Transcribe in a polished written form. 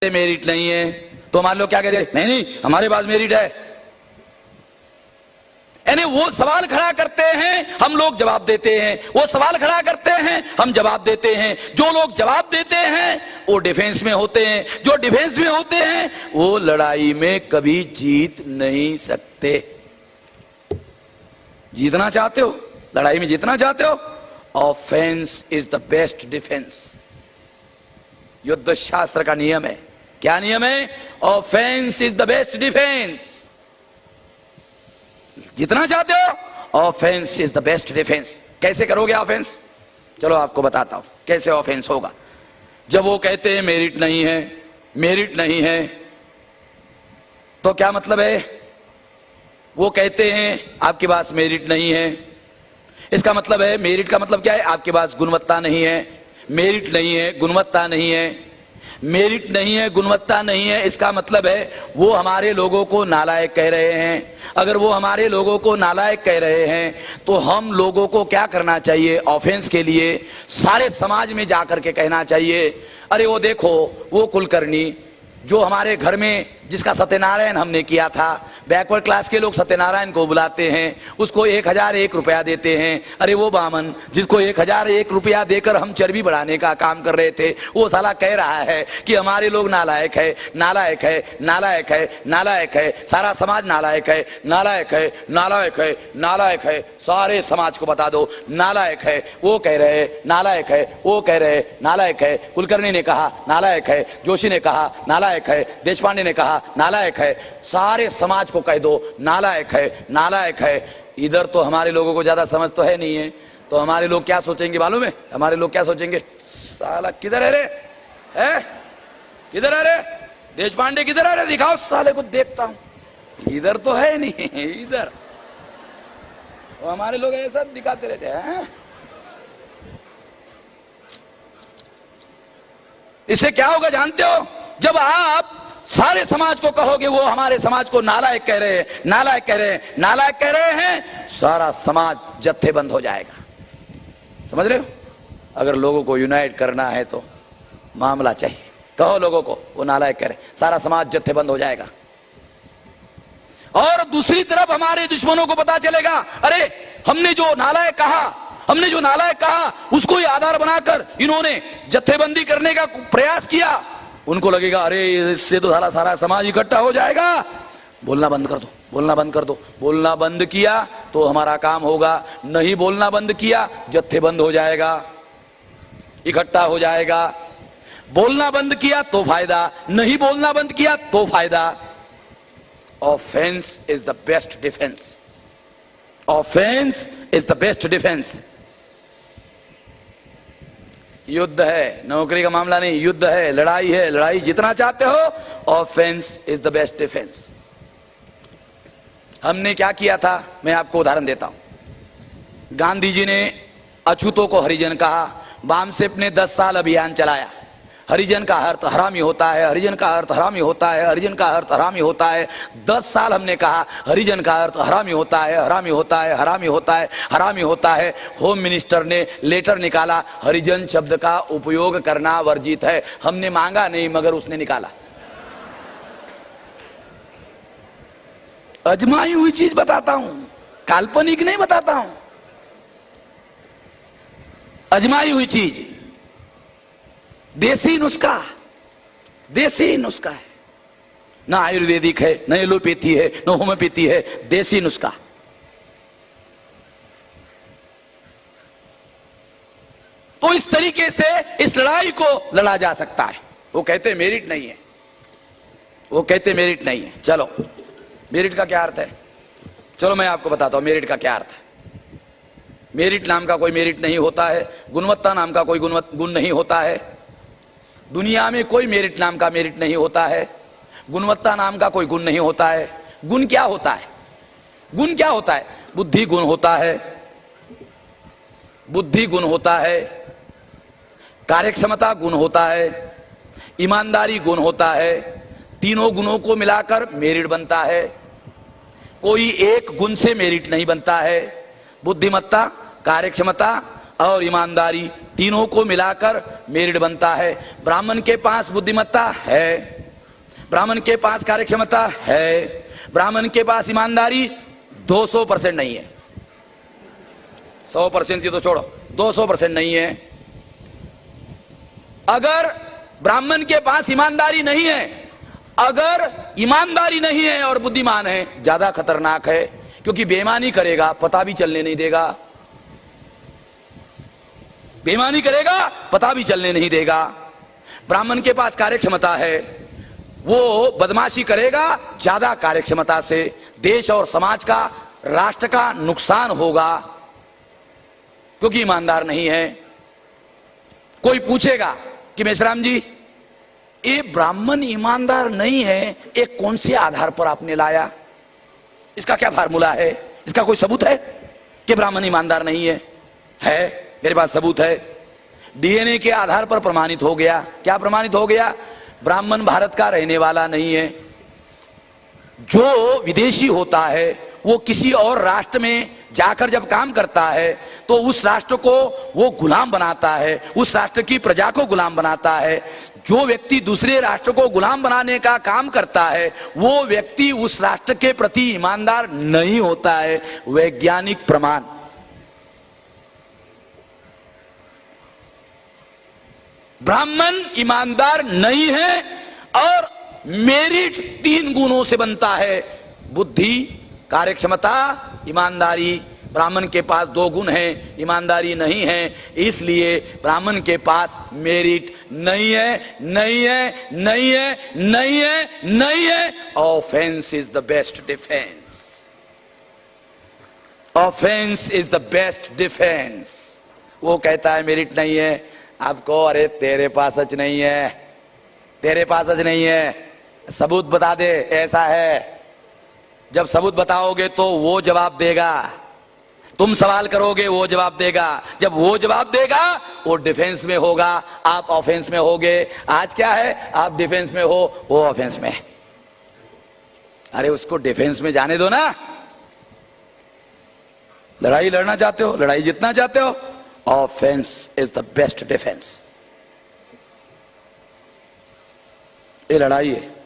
Merit नहीं है तो मान लो क्या कहते, नहीं नहीं हमारे पास मेरिट है। यानी वो सवाल खड़ा करते हैं, हम लोग जवाब देते हैं, वो सवाल खड़ा करते हैं, हम जवाब देते हैं। जो लोग जवाब देते हैं वो डिफेंस में होते हैं, जो डिफेंस में होते हैं वो लड़ाई में कभी जीत नहीं सकते। जीतना चाहते हो, लड़ाई में जीतना चाहते हो, offence is the best defence. युद्ध शास्त्र का नियम है। क्या नियम है? Offence is the best defence. जितना चाहते हो, offence is the best defence. कैसे करोगे ऑफेंस? चलो आपको बताता हूं कैसे ऑफेंस होगा। जब वो कहते हैं मेरिट नहीं है, मेरिट नहीं है, तो क्या मतलब है? वो कहते हैं आपके पास मेरिट नहीं है, इसका मतलब है, मेरिट का मतलब क्या है? आपके पास गुणवत्ता नहीं है। मेरिट नहीं है, गुणवत्ता नहीं है। मेरिट नहीं है, गुणवत्ता नहीं है, इसका मतलब है वो हमारे लोगों को नालायक कह रहे हैं। अगर वो हमारे लोगों को नालायक कह रहे हैं तो हम लोगों को क्या करना चाहिए? ऑफेंस के लिए सारे समाज में जाकर के कहना चाहिए, अरे वो देखो वो कुलकर्णी जो हमारे घर में जिसका सत्यनारायण हमने किया था, बैकवर्ड क्लास के लोग सत्यनारायण को बुलाते हैं, उसको 1001 रुपया देते हैं। अरे वो बामन जिसको 1001 रुपया देकर हम चर्बी बढ़ाने का काम कर रहे थे, वो साला कह रहा है कि हमारे लोग नालायक है, नालायक है, नालायक है, नालायक है, सारा समाज नालायक है, नालायक है, नालायक है, नालायक है, सारे समाज को बता दो नालायक है। वो कह रहे नालायक है, वो कह रहे नालायक है। कुलकर्णी ने कहा नालायक है, जोशी ने कहा नालायक है, देशपांडे ने कहा नालायक है। सारे समाज को कह दो नालायक है, नालायक है। इधर तो हमारे लोगों को ज्यादा समझ तो है नहीं है, तो हमारे लोग क्या सोचेंगे मालूम है? हमारे लोग क्या सोचेंगे? साला किधर है रे, किधर है रे देशपांडे, किधर है रे, दिखाओ साले को देखता हूं। इधर तो है नहीं, इधर तो हमारे लोग ऐसा दिखाते रहते हैं। इससे क्या होगा जानते हो? जब आप सारे समाज को कहोगे वो हमारे समाज को नालायक कह रहे हैं, नालायक कह रहे हैं, नालायक कह रहे हैं, सारा समाज जत्थेबंद हो जाएगा। समझ रहे हो? अगर लोगों को यूनाइट करना है तो मामला चाहिए, कहो लोगों को वो नालायक कह रहे, सारा समाज जत्थेबंद हो जाएगा। और दूसरी तरफ हमारे दुश्मनों को पता चलेगा, अरे हमने जो नालायक कहा, हमने जो नालायक कहा उसको ही आधार बनाकर इन्होंने जत्थेबंदी करने का प्रयास किया। उनको लगेगा अरे इससे तो सारा समाज इकट्ठा हो जाएगा, बोलना बंद कर दो, बोलना बंद कर दो। बोलना बंद किया तो हमारा काम होगा, नहीं बोलना बंद किया जत्थेबंद हो जाएगा, इकट्ठा हो जाएगा। बोलना बंद किया तो फायदा, नहीं बोलना बंद किया तो फायदा। Offence is the best defence. Offence is the best defence. युद्ध है, नौकरी का मामला नहीं, युद्ध है, लड़ाई है, लड़ाई जितना चाहते हो, offence is the best defence. हमने क्या किया था मैं आपको उदाहरण देता हूं। गांधी जी ने अछूतों को हरिजन कहा, बामसेप ने 10 साल अभियान चलाया, हरिजन का अर्थ हरामी होता है, हरिजन का अर्थ हरामी होता है, हरिजन का अर्थ हरामी होता है। 10 साल हमने कहा हरिजन का अर्थ हरामी होता है, हरामी होता है, हरामी होता है, हरामी होता है। होम मिनिस्टर ने लेटर निकाला, हरिजन शब्द का उपयोग करना वर्जित है। हमने मांगा नहीं मगर उसने निकाला। अजमाई हुई चीज बताता हूं, काल्पनिक नहीं बताता हूं, अजमाई हुई चीज। देसी नुस्खा, देसी नुस्खा है, ना आयुर्वेदिक है, ना एलोपैथी है, ना होम्योपैथी है, देसी नुस्खा। तो इस तरीके से इस लड़ाई को लड़ा जा सकता है। वो कहते मेरिट नहीं है, वो कहते मेरिट नहीं है। चलो मेरिट का क्या अर्थ है? चलो मैं आपको बताता हूं मेरिट का क्या अर्थ है। मेरिट नाम का कोई मेरिट नहीं होता है, गुणवत्ता नाम का कोई गुण नहीं होता है। दुनिया में कोई मेरिट नाम का मेरिट नहीं होता है, गुणवत्ता नाम का कोई गुण नहीं होता है। गुण क्या होता है? गुण क्या होता है? बुद्धि गुण होता है, बुद्धि गुण होता है, कार्यक्षमता गुण होता है, ईमानदारी गुण होता है। तीनों गुणों को मिलाकर मेरिट बनता है। कोई एक गुण से मेरिट नहीं बनता है। बुद्धिमत्ता, कार्यक्षमता और ईमानदारी तीनों को मिलाकर मेरिट बनता है। ब्राह्मण के पास बुद्धिमत्ता है, ब्राह्मण के पास कार्यक्षमता है, ब्राह्मण के पास ईमानदारी 200% नहीं है। 100% तो छोड़ो, 200% नहीं है। अगर ब्राह्मण के पास ईमानदारी नहीं है, अगर ईमानदारी नहीं है और बुद्धिमान है, ज्यादा खतरनाक है, क्योंकि बेईमानी करेगा पता भी चलने नहीं देगा, बेईमानी करेगा पता भी चलने नहीं देगा। ब्राह्मण के पास कार्यक्षमता है, वो बदमाशी करेगा, ज्यादा कार्यक्षमता से देश और समाज का, राष्ट्र का नुकसान होगा, क्योंकि ईमानदार नहीं है। कोई पूछेगा कि मेश्राम जी, ये ब्राह्मण ईमानदार नहीं है, एक कौन से आधार पर आपने लाया, इसका क्या फार्मूला है, इसका कोई सबूत है कि ब्राह्मण ईमानदार नहीं है? है, मेरे पास सबूत है। डीएनए के आधार पर प्रमाणित हो गया। क्या प्रमाणित हो गया? ब्राह्मण भारत का रहने वाला नहीं है। जो विदेशी होता है वो किसी और राष्ट्र में जाकर जब काम करता है तो उस राष्ट्र को वो गुलाम बनाता है, उस राष्ट्र की प्रजा को गुलाम बनाता है। जो व्यक्ति दूसरे राष्ट्र को गुलाम बनाने का काम करता है वो व्यक्ति उस राष्ट्र के प्रति ईमानदार नहीं होता है। वैज्ञानिक प्रमाण। ब्राह्मण ईमानदार नहीं है और मेरिट 3 गुणों से बनता है, बुद्धि, कार्यक्षमता, ईमानदारी। ब्राह्मण के पास 2 गुण हैं, ईमानदारी नहीं है, इसलिए ब्राह्मण के पास मेरिट नहीं है, नहीं है, नहीं है, नहीं है, नहीं है। Offence is the best defence. Offence is the best defence. वो कहता है मेरिट नहीं है, आपको अरे तेरे पास सच नहीं है, तेरे पास सच नहीं है, सबूत बता दे ऐसा है। जब सबूत बताओगे तो वो जवाब देगा, तुम सवाल करोगे वो जवाब देगा। जब वो जवाब देगा वो डिफेंस में होगा, आप ऑफेंस में होगे। आज क्या है, आप डिफेंस में हो, वो ऑफेंस में। अरे उसको डिफेंस में जाने दो ना। लड़ाई लड़ना चाहते हो, लड़ाई जीतना चाहते हो, offence is the best defence. ये लड़ाई है।